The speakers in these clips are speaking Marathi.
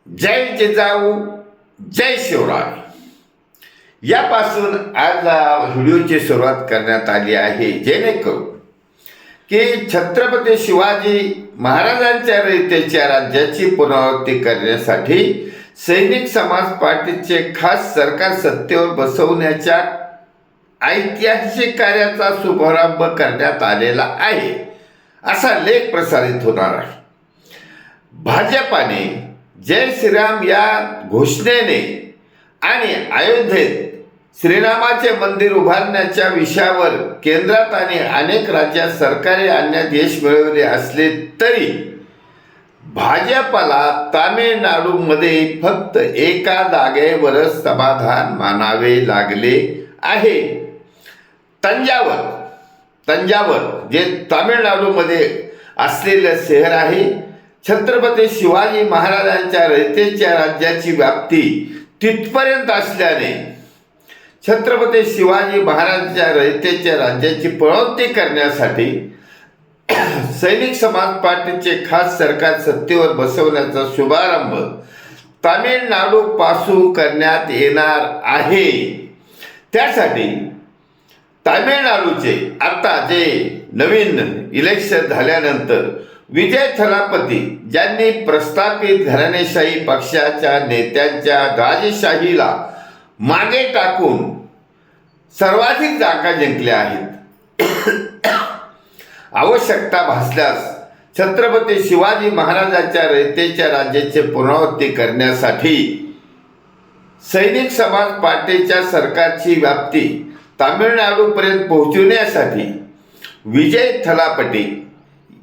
जय जिजाऊ जय शिवराय यापासून आज व्हिडिओची सुरुवात करण्यात आली आहे, जेणेकरून की छत्रपती शिवाजी महाराजांच्या रयतेच्या राज्याची पुनरावृत्ती करण्यासाठी सैनिक समाज पार्टीचे खास सरकार सत्तेवर बसवण्याच्या ऐतिहासिक कार्याचा शुभारंभ करण्यात आलेला आहे, असा लेख प्रसारित होणार आहे. भाजपाने जय श्रीराम या घोषणेने आणि अयोध्येत श्रीरामाचे मंदिर उभारण्याच्या विषयावर केंद्रात आणि अनेक राज्यात सरकारे आणण्यात यश मिळवले असले तरी भाजपाला तामिळनाडूमध्ये फक्त एका जागेवरच समाधान मानावे लागले आहे. तंजावर जे तामिळनाडूमध्ये असलेले शहर आहे. छत्रपती शिवाजी महाराजांच्या रयतेच्या राज्याची व्याप्ती तिथपर्यंत असल्याने छत्रपती शिवाजी महाराजांच्या रयतेच्या राज्याची पुनरावृत्ती करण्यासाठी सैनिक समाज पार्टीचे खास सरकार सत्तेवर बसवण्याचा शुभारंभ तामिळनाडूपासून करण्यात येणार आहे. त्यासाठी तामिळनाडूचे आता जे नवीन इलेक्शन झाल्यानंतर विजय थलापती ज्यांनी प्रस्थापित घराणेशाही पक्षाच्या नेत्यांच्या राजेशाहीला मागे टाकून सर्वाधिक जागा जिंकल्या आहेत. आवश्यकता भासल्यास छत्रपती शिवाजी महाराजांच्या रयतेच्या राज्याची पुनरावृत्ती करण्यासाठी सैनिक समाज पार्टीच्या सरकारची व्याप्ती तामिळनाडूपर्यंत पोहोचवण्यासाठी विजय थलापती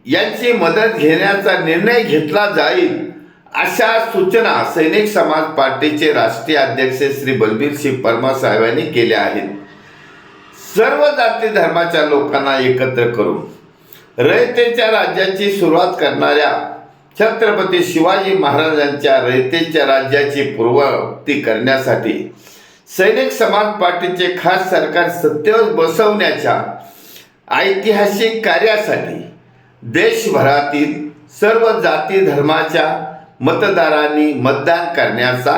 यांची मदत घेण्याचा निर्णय घेतला जाईल, अशा सूचना सैनिक समाज पार्टीचे राष्ट्रीय अध्यक्ष श्री बलबीरसिंह परमार साहेबांनी केल्या आहेत. सर्व जाती धर्माच्या लोकांना एकत्र करून रयतेच्या राज्याची सुरुवात करणाऱ्या छत्रपती शिवाजी महाराजांच्या रयतेच्या राज्याची पूर्ववृत्ती करण्यासाठी सैनिक समाज पार्टीचे खास सरकार सत्तेवर बसवण्याच्या ऐतिहासिक कार्यासाठी देशभरातील सर्व जाती धर्माच्या मतदारांनी मतदान करण्याचा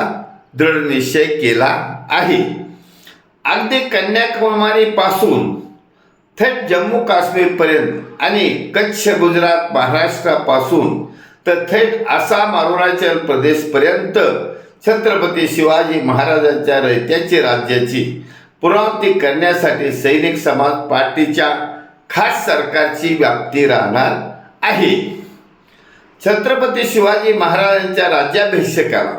दृढ निश्चय केला आहे. अगदी कन्याकुमारीपासून थेट जम्मू काश्मीरपर्यंत आणि कच्छ गुजरात महाराष्ट्रापासून तर थेट आसाम अरुणाचल प्रदेशपर्यंत छत्रपती शिवाजी महाराजांच्या रयतेच्या राज्याची पुनरावृत्ती करण्यासाठी सैनिक समाज पार्टीच्या खास सरकारची व्याप्ती राहणार आहे. छत्रपती शिवाजी महाराजांच्या राज्याभिषेकाला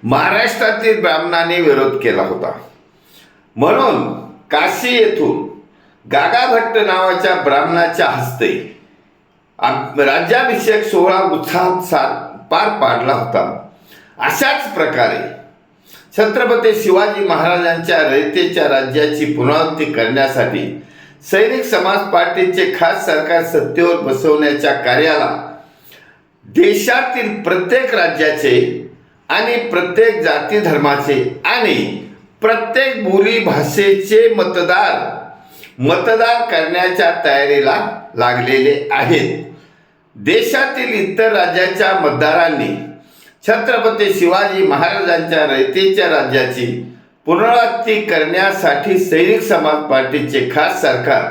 महाराष्ट्रातील ब्राह्मणांनी विरोध केला होता, म्हणून काशी येथून गागा भट्ट नावाच्या ब्राह्मणाच्या हस्ते राज्याभिषेक सोहळा उत्साहात पार पाडला होता. अशाच प्रकारे छत्रपती शिवाजी महाराजांच्या रयतेच्या राज्याची पुनरावृत्ती करण्यासाठी सैनिक समाज पार्टीचे खास सरकार सत्तेवर बसवण्याच्या कार्याला देशातील प्रत्येक राज्याचे आणि प्रत्येक जाती धर्माचे आणि प्रत्येक बोली भाषेचे मतदार करण्याच्या तयारीला लागलेले आहेत. देशातील इतर राज्याच्या मतदारांनी छत्रपती शिवाजी महाराजांच्या रयतेच्या राज्याची पुनरावृत्ती करण्यासाठी सैनिक समाज पार्टीचे खास सरकार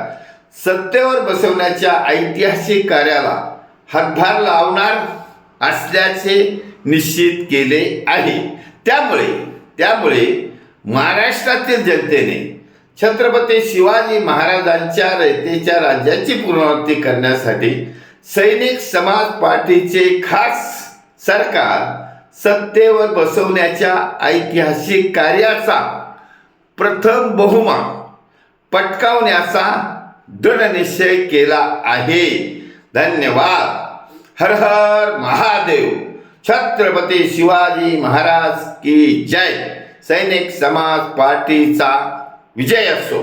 सत्तेवर बसवण्याच्या ऐतिहासिक कार्याला हातभार लावणार असल्याचे निश्चित केले आहे. त्यामुळे महाराष्ट्रातील जनतेने छत्रपती शिवाजी महाराजांच्या रयतेच्या राज्याची पुनरावृत्ती करण्यासाठी सैनिक समाज पार्टीचे खास सरकार सत्तेवर बसवण्याच्या ऐतिहासिक कार्याचा प्रथम बहुमान पटकावण्याचा दृढ निश्चय केला आहे. धन्यवाद. हर हर महादेव. छत्रपती शिवाजी महाराज की जय. सैनिक समाज पार्टीचा विजय असो.